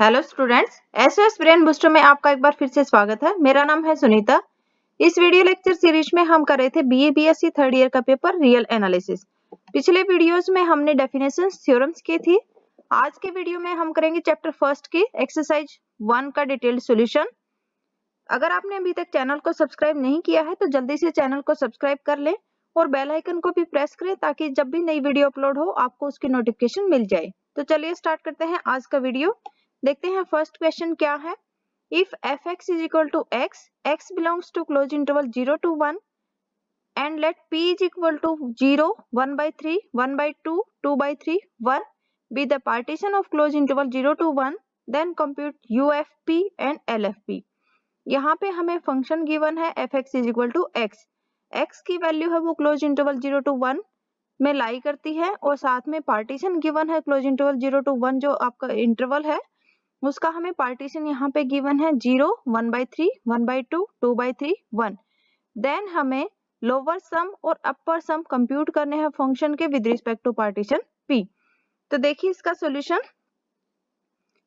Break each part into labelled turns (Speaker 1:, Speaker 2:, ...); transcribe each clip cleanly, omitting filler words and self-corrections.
Speaker 1: Hello students, SOS brain booster में आपका एक बार फिर से स्वागत है। मेरा नाम है सुनीता। इस वीडियो लेक्चर सीरीज में हम कर रहे थे बीए बीएससी थर्ड ईयर का पेपर रियल एनालिसिस। पिछले वीडियोस में हमने डेफिनेशंस थ्योरम्स की थी। आज के वीडियो में हम करेंगे चैप्टर फर्स्ट की एक्सरसाइज 1 का डिटेल्ड सॉल्यूशन। अगर आपने अभी तक चैनल को सब्सक्राइब नहीं किया है तो जल्दी से चैनल को सब्सक्राइब कर लें और बेल आइकन को भी प्रेस करें ताकि जब भी नई वीडियो अपलोड हो आपको उसकी नोटिफिकेशन मिल जाए। तो चलिए स्टार्ट करते हैं आज का वीडियो। देखते हैं फर्स्ट क्वेश्चन क्या है। If fx is equal to x belongs to closed interval 0 to 1 and let p is equal to 0, 1 by 3, 1 by 2, 2 by 3, 1 be the partition of closed interval 0 to 1, then compute UFP and LFP। यहाँ पे हमें function given है fx is equal to x की value है वो close interval 0 to 1 में लाई करती है और साथ में पार्टीशन गिवन है क्लोज इंटरवल 0 to 1 जो आपका इंटरवल है उसका हमें पार्टीशन यहाँ पे गिवन है 0, 1 by 3, 1 by 2, 2 by 3, 1। देन हमें लोअर सम और अपर सम कंप्यूट करने हैं फंक्शन के with respect to partition p। तो देखिए इसका सॉल्यूशन।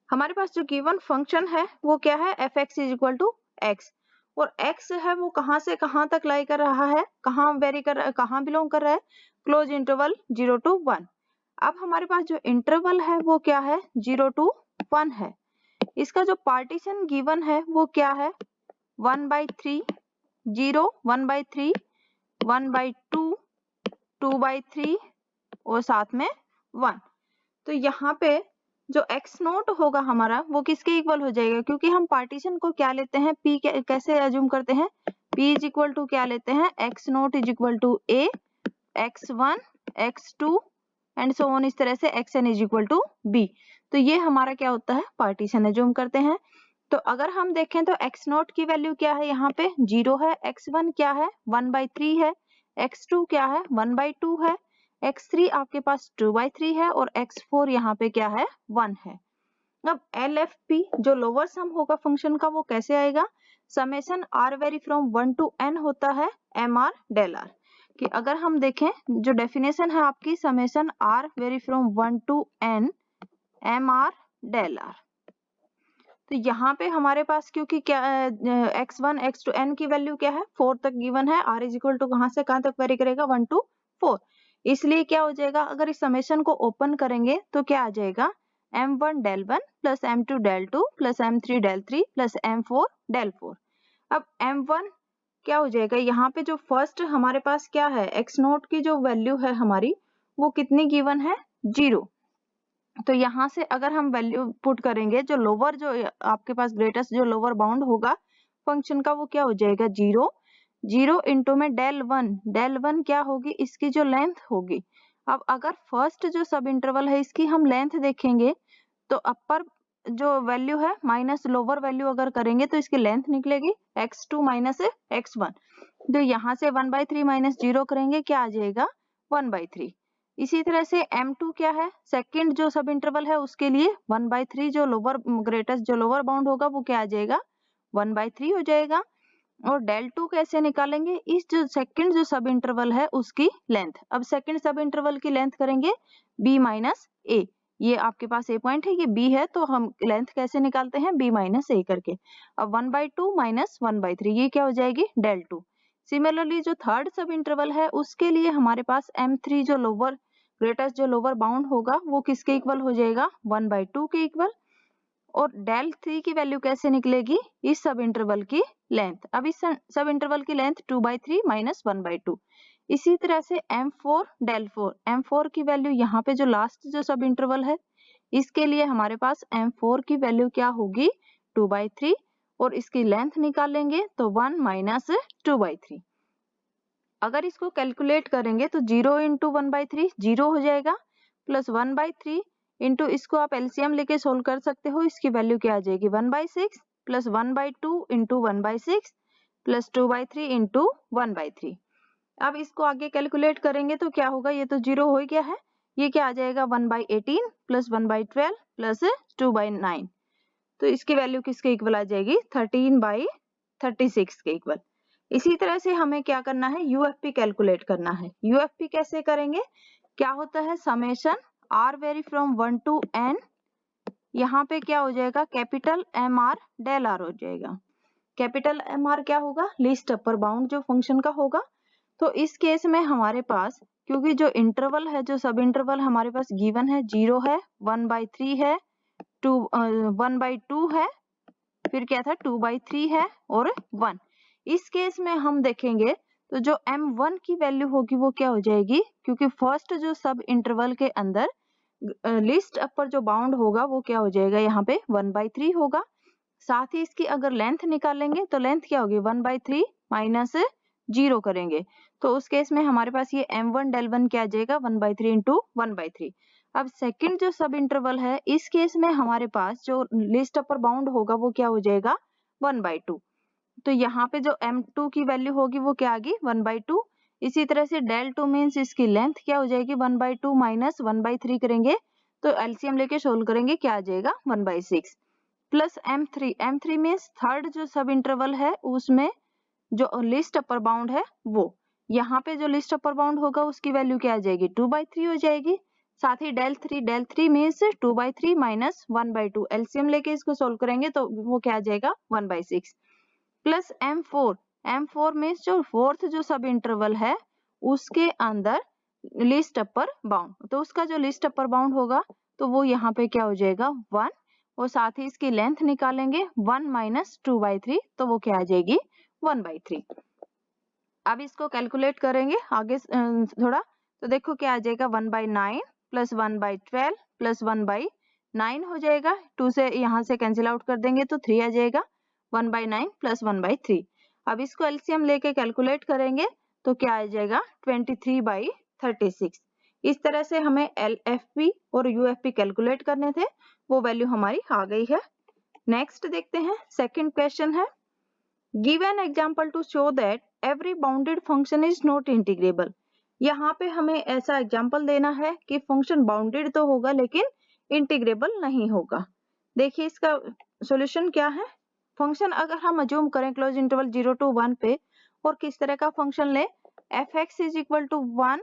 Speaker 1: हमारे पास जो गिवन फंक्शन है वो क्या है fx is equal to x और x है वो कहाँ से कहाँ तक लाई कर रहा है, कहाँ वेरी कर रहा है, कहाँ बिलोंग कर रहा है, क्लोज इंटरवल 0 to 1। अब हमारे पास जो इंटरवल है वो क्या है 0 to 1 है। इसका जो पार्टीशन गिवन है वो क्या है 1 by 3, 0, 1 by 3, 1 by 2, 2 by 3 और साथ में 1। तो यहाँ पे जो x नोट होगा हमारा वो किसके इक्वल हो जाएगा, क्योंकि हम पार्टीशन को क्या लेते हैं p कैसे एज्यूम करते हैं, p इज इक्वल टू क्या लेते हैं x naught is equal to a, x1, x2 and so on, इस तरह से xn is equal to b। तो ये हमारा क्या होता है पार्टीशन एज्यूम करते हैं। तो अगर हम देखें तो x नोट की वैल्यू क्या है यहाँ पे 0 है, x1 क्या है 1 by 3 है, x2 क्या है 1 by 2 है, x3 आपके पास 2 by 3 है और x4 यहाँ पे क्या है 1 है। अब LFP जो लोअर सम होगा फंक्शन का वो कैसे आएगा, summation r vary from 1 to n होता है mr del r। कि अगर हम देखें जो डेफिनेशन है आपकी summation r vary from 1 to n mr del r। तो यहाँ पे हमारे पास क्योंकि क्या x1 x2 n की वैल्यू क्या है 4 तक गिवन है, r इज इक्वल टू कहाँ से कहाँ तक वेरी करेगा 1 to 4। इसलिए क्या हो जाएगा अगर इस समेशन को ओपन करेंगे तो क्या आ जाएगा m1 del 1 plus m2 del 2 plus m3 del 3 plus m4 del 4। अब m1 क्या हो जाएगा यहाँ पे जो फर्स्ट हमारे पास क्या है x नोट की जो वैल्यू है हमारी वो कितनी गिवन है 0। तो यहाँ से अगर हम वैल्यू पुट करेंगे जो लोअर जो आपके पास ग्रेटेस्ट जो लोअर बाउंड होगा फंक्शन का वो क्या हो जाएगा 0, 0 इंटू में del 1 क्या होगी इसकी जो लेंथ होगी। अब अगर फर्स्ट जो सब इंटरवल है इसकी हम लेंथ देखेंगे तो अपर जो वैल्यू है माइनस लोअर वैल्यू अगर करेंगे तो इसकी लेंथ निकलेगी x2 माइनस x1। तो यहाँ से 1 by 3 माइनस 0 करेंगे क्या आ जाएगा 1 by 3। इसी तरह से m2 क्या है सेकंड जो सब इंटरवल है उसके लिए 1 by 3 जो लोअर ग्रेटेस्ट जो लोअर बाउंड होगा वो क्या आ जाएगा 1 by 3 हो जाएगा। और del 2 कैसे निकालेंगे, इस जो सेकंड जो सब इंटरवल है उसकी लेंथ। अब सेकंड सब इंटरवल की लेंथ करेंगे b माइनस a, ये आपके पास ए पॉइंट है ये b है तो हम लेंथ कैसे निकालते हैं b माइनस a करके। अब 1 by 2 माइनस 1 by 3 ये क्या हो जाएगी del 2। सिमिलरली जो थर्ड सब इंटरवल है उसके लिए हमारे पास m3 जो लोअर ग्रेटेस्ट जो लोअर बाउंड होगा वो किसके इक्वल हो जाएगा 1 by 2 के इक्वल। और del 3 की वैल्यू कैसे निकलेगी इस सब इंटरवल की लेंथ। अब इस सब इंटरवल की लेंथ 2 by 3 माइनस 1 by 2। इसी तरह से m4 del 4, m4 की वैल्यू यहाँ पे जो लास्ट जो सब इंटरवल है इसके लिए हमारे पास m4 की वैल्यू क्या होगी 2 by 3 और इसकी लेंथ निकालेंगे तो 1 माइनस 2 by 3। अगर इसको कैलकुलेट करेंगे तो 0 इंटू 1 by 3 0 हो जाएगा प्लस 1 by 3 इंटू इसको आप एलसीएम लेके सोल्व कर सकते हो, इसकी वैल्यू क्या आ जाएगी 1 by 6 plus 1 by 2 into 1 by 6 plus 2 by 3 into 1 by 3। अब इसको आगे कैलकुलेट करेंगे तो क्या होगा, ये तो 0 हो ही गया है, ये क्या आ जाएगा 1 by 18 plus 1 by 12 plus 2 by 9। तो इसकी वैल्यू किसके इक्वल आ जाएगी 13 by 36 के इक्वल। इसी तरह से हमें क्या करना है यूएफपी कैलकुलेट करना है। यूएफपी कैसे करेंगे, क्या होता है summation r vary from 1 to n यहाँ पे क्या हो जाएगा, capital M R del R हो जाएगा। कैपिटल एम आर क्या होगा, लीस्ट अपर बाउंड जो फंक्शन का होगा। तो इस केस में हमारे पास, क्योंकि जो इंटरवल है, जो सब इंटरवल हमारे पास गिवन है, 0 है, 1/3 है, 1/2 है, फिर क्या था 2/3 है और 1। इस केस में हम देखेंगे तो जो m1 की वैल्यू होगी वो क्या हो जाएगी, क्योंकि फर्स्ट जो सब इंटरवल के अंदर लिस्ट अपर जो बाउंड होगा वो क्या हो जाएगा, यहाँ पे 1/3 होगा। साथ ही इसकी अगर लेंथ निकालेंगे तो लेंथ क्या होगी, 1/3 माइनस 0 करेंगे तो उस केस में हमारे पास ये m1 del 1 क्या आ जाएगा, 1/3 इंटू 1/3। अब सेकंड जो सब इंटरवल है, इस केस में हमारे पास जो लिस्ट अपर बाउंड होगा वो क्या हो जाएगा, 1/2। तो यहाँ पे जो m2 की वैल्यू होगी वो क्या आ गई, 1/2। इसी तरह से del 2 मीन्स इसकी लेंथ क्या हो जाएगी, 1/2 माइनस 1/3 करेंगे तो एलसीएम लेके सोल्व करेंगे, क्या आ जाएगा 1/6 प्लस m3 मीन्स थर्ड जो सब इंटरवल है उसमें जो लिस्ट अपर बाउंड है वो, यहाँ पे जो लिस्ट अपर बाउंड होगा उसकी वैल्यू क्या आ जाएगी, 2/3 हो जाएगी। साथ ही del 3 मीन्स 2/3 माइनस 1/2, एलसीएम लेके इसको सोल्व करेंगे तो वो क्या आ जाएगा 1/6 प्लस m4 मीन्स जो फोर्थ जो सब इंटरवल है उसके अंदर लिस्ट अपर बाउंड, तो उसका जो लिस्ट अपर बाउंड होगा तो वो यहाँ पे क्या हो जाएगा 1 और साथ ही इसकी लेंथ निकालेंगे 1 माइनस 2/3 तो वो क्या आ जाएगी 1/3। अब इसको कैलकुलेट करेंगे आगे थोड़ा, तो देखो क्या आ जाएगा 1/9 प्लस 1/12 प्लस 1/9 हो जाएगा, 2 से यहाँ से कैंसिल आउट कर देंगे तो 3 आ जाएगा, 1/9 प्लस 1/3। अब इसको एलसीएम लेके कैलकुलेट करेंगे तो क्या आ जाएगा 23/36। इस तरह से हमें एलएफपी और यूएफपी कैलकुलेट करने थे, वो वैल्यू हमारी आ गई है। नेक्स्ट देखते हैं, सेकंड क्वेश्चन है, give an example to show that every bounded function is not integrable. यहाँ पे हमें ऐसा एग्जांपल देना है कि फंक्शन बाउंडेड तो होगा लेकिन इंटीग्रेबल नहीं होगा। देखिए इसका सॉल्यूशन क्या है, फंक्शन अगर हम अज्यूम करें क्लोज इंटरवल 0 to 1 पे, और किस तरह का फंक्शन ले, fx is equal to 1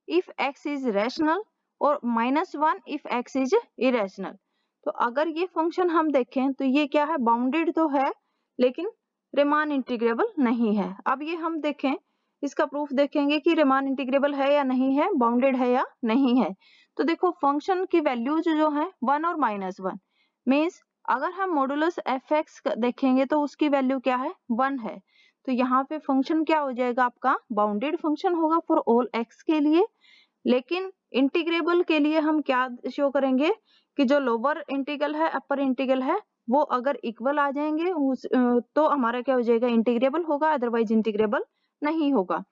Speaker 1: if x is rational और -1 इफ x इज इरेशनल। तो अगर ये फंक्शन हम देखें तो ये क्या है, बाउंडेड तो है लेकिन रीमान इंटीग्रेबल नहीं है। अब ये हम देखें, इसका प्रूफ देखेंगे कि रीमान इंटीग्रेबल है या नहीं है, बाउंडेड है या नहीं है। तो देखो फंक्शन की वैल्यूज जो है 1 और -1 मीन्स अगर हम मॉडुलस fx देखेंगे तो उसकी वैल्यू क्या है 1 है, तो यहाँ पे फंक्शन क्या हो जाएगा आपका, बाउंडेड फंक्शन होगा फॉर ऑल x के लिए। लेकिन इंटीग्रेबल के लिए हम क्या शो करेंगे कि जो लोअर इंटीग्रल है अपर इंटीग्रल है वो अगर इक्वल आ जाएंगे तो हमारा क्या हो जाएगा, इंटीग्रेबल होगा, अदरवाइज इंटीग्रेबल नहीं होगा।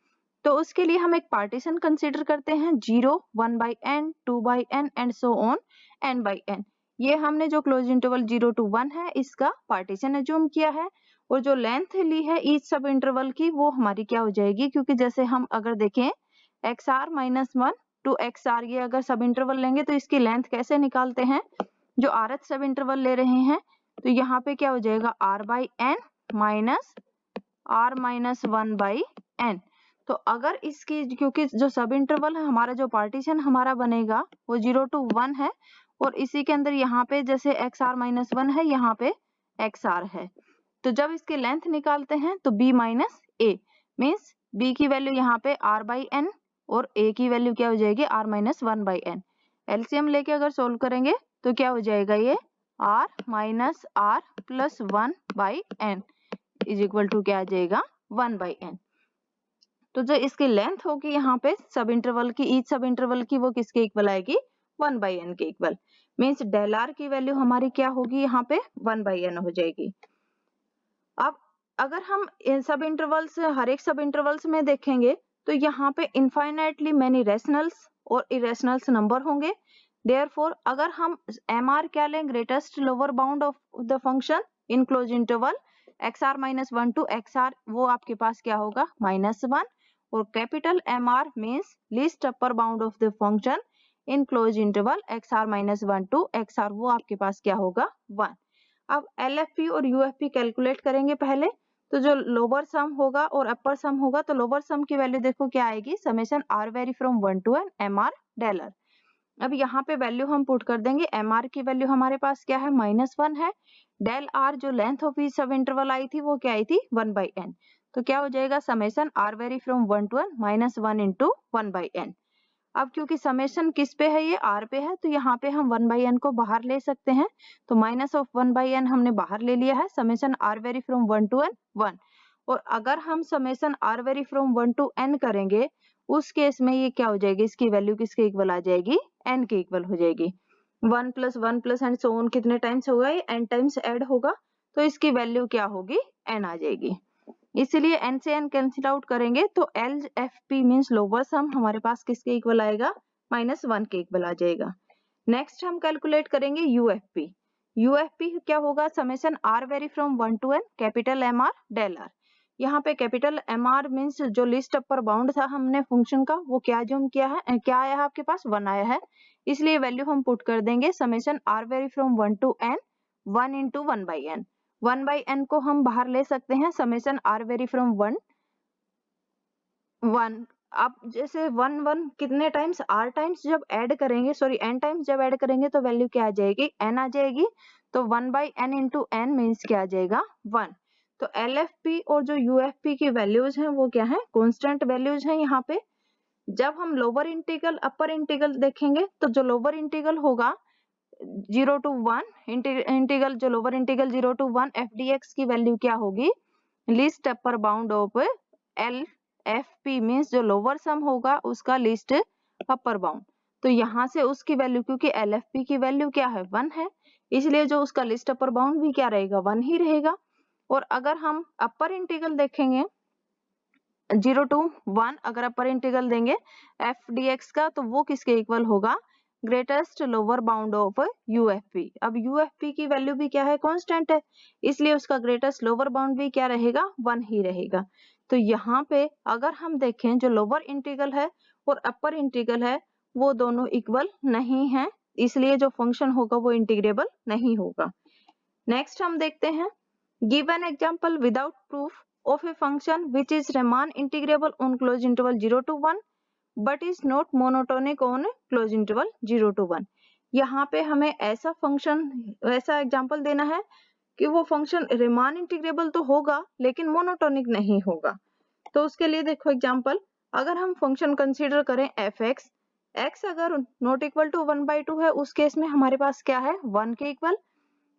Speaker 1: तो उसके लिए हम एक पार्टीशन कंसीडर करते हैं, 0, 1/n, 2/n and so on n/n। ये हमने जो क्लोज इंटरवल 0 to 1 है इसका पार्टीशन एज्यूम किया है, और जो लेंथ ली है ईच सब इंटरवल की वो हमारी क्या हो जाएगी, क्योंकि जैसे हम अगर देखें xr-1 टू xr, ये अगर सब इंटरवल लेंगे तो इसकी लेंथ कैसे निकालते हैं, जो rth सब इंटरवल ले रहे हैं तो यहाँ पे क्या हो जाएगा r/n माइनस r-1/n। तो अगर इसकी, क्योंकि जो सब इंटरवल है हमारा, जो पार्टीशन हमारा बनेगा वो 0 to 1 है और इसी के अंदर यहाँ पे जैसे xr-1 है, यहाँ पे xr है, तो जब इसकी लेंथ निकालते हैं तो b minus a means b की वैल्यू यहाँ पे r/n और a की वैल्यू क्या हो जाएगी r-1/n। एलसीएम लेके अगर सोल्व करेंगे तो क्या हो जाएगा, ये r minus r plus 1/n is equal to क्या आ जाएगा 1/n। तो जो इसकी लेंथ होगी यहाँ पे सब इंटरवल की, ईच सब इंटरवल की, वो किसके इक्वल आएगी 1/n के इक्वल, मीन्स डेल r की वैल्यू हमारी क्या होगी यहाँ पे 1/n हो जाएगी। अब अगर हम सब इंटरवल्स, हर एक सब इंटरवल्स में देखेंगे तो यहाँ पे इनफाइनाइटली मेनी रैशनल्स और इरेशनल्स नंबर होंगे। देयरफॉर अगर हम mr क्या लें, greatest lower bound of the function in close interval xr-1 to xr, वो आपके पास क्या होगा -1, और capital mr means least upper bound of the function in close interval xr-1 to xr, वो आपके पास क्या होगा 1। अब LFP और UFP कैलकुलेट करेंगे पहले, तो जो लोअर सम होगा और अपर सम होगा, तो लोअर सम की वैल्यू देखो क्या आएगी, summation r vary from 1 to n mr del r, अब यहाँ पे वैल्यू हम पुट कर देंगे। एम आर की वैल्यू हमारे पास क्या है, -1 है। डेल आर जो length of each subinterval आई थी वो क्या आई थी, 1/n। तो क्या हो जाएगा, summation R vary from 1 to n -1 into 1/n। अब क्योंकि समेशन किस पे है, ये आर पे है, तो यहाँ पे हम 1/n को बाहर ले सकते हैं। तो -1/n हमने बाहर ले लिया है। Summation R vary from 1 to n 1। और अगर हम summation R vary from 1 to n करेंगे, उस केस में ये क्या हो जाएगी, इसकी वैल्यू किसके इक्वल आ जाएगी, n के इक्वल हो जाएगी। 1 + 1 + एंड सो ऑन कितने टाइम्स होगा, ये n टाइम्स ऐड होगा, तो इसकी वैल्यू क्या होगी, n आ जाएगी। इसलिए n से n कैंसिल आउट करेंगे तो LFP मींस लोअर सम हमारे पास किसके इक्वल आएगा, -1 के इक्वल आ जाएगा। नेक्स्ट हम कैलकुलेट करेंगे UFP। UFP क्या होगा, summation R vary from 1 to n capital M R del R. यहाँ पे कैपिटल एम आर मीन्स जो लिस्ट अपर बाउंड था हमने फंक्शन का, वो क्या जूम किया है, क्या आया है आपके पास, 1 आया है। इसलिए वैल्यू हम पुट कर देंगे, summation R vary from 1 to n 1 into 1/n। 1/n को हम बाहर ले सकते हैं। Summation R vary from 1 1। अब जैसे 1 कितने टाइम्स, आर टाइम्स जब ऐड करेंगे, सॉरी n टाइम्स जब ऐड करेंगे तो वैल्यू क्या आ जाएगी, n आ जाएगी। तो 1/n इंटू n मीन्स क्या आ जाएगा, 1। तो LFP और जो UFP की वैल्यूज हैं वो क्या है, कॉन्स्टेंट वैल्यूज हैं यहाँ पे। जब हम लोअर इंटीग्रल अपर इंटीग्रल देखेंगे, तो जो लोअर इंटीग्रल होगा 0 to 1 इंटीग्रल, जो लोअर इंटीग्रल 0 to 1 FDX की वैल्यू क्या होगी, list upper bound of LFP means जो लोअर सम होगा उसका लिस्ट अपर बाउंड। तो यहाँ से उसकी वैल्यू, क्योंकि LFP की वैल्यू क्या है, 1 है, इसलिए जो उसका लिस्ट अपर बाउंड भी क्या रहेगा, 1 ही रहेगा। और अगर हम अपर इंटीग्रल देखेंगे 0 to 1, अगर अपर इंटीग्रल देंगे FDX का, तो वो किसके इक्वल होगा, greatest lower bound of UFP। अब UFP की वैल्यू भी क्या है, कांस्टेंट है, इसलिए उसका ग्रेटेस्ट लोअर बाउंड भी क्या रहेगा, 1 ही रहेगा। तो यहाँ पे अगर हम देखें, जो लोअर इंटीग्रल है और अपर इंटीग्रल है वो दोनों इक्वल नहीं है, इसलिए जो फंक्शन होगा वो इंटीग्रेबल नहीं होगा। नेक्स्ट हम देखते हैं, give an example without proof of a function which is Riemann integrable on closed interval 0 to 1 but is not monotonic on closed interval 0 to 1। यहाँ पे हमें ऐसा फंक्शन, ऐसा एग्जांपल देना है कि वो फंक्शन रिमान इंटीग्रेबल तो होगा लेकिन मोनोटोनिक नहीं होगा। तो उसके लिए देखो एग्जांपल, अगर हम फंक्शन कंसीडर करें fx, x अगर नॉट इक्वल टू 1/2 है, उस केस में हमारे पास क्या है, 1 के इक्वल।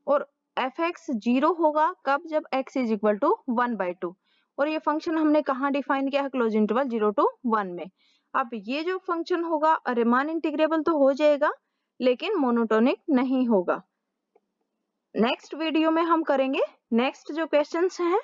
Speaker 1: और fx 0 होगा कब, जब x इज इक्वल टू 1/2। और ये फंक्शन हमने कहाँ डिफाइन किया है, क्लोज इंटरवल 0 to 1 में। अब ये जो फंक्शन होगा रिमान इंटीग्रेबल तो हो जाएगा लेकिन मोनोटोनिक नहीं होगा। नेक्स्ट वीडियो में हम करेंगे नेक्स्ट जो क्वेश्चंस हैं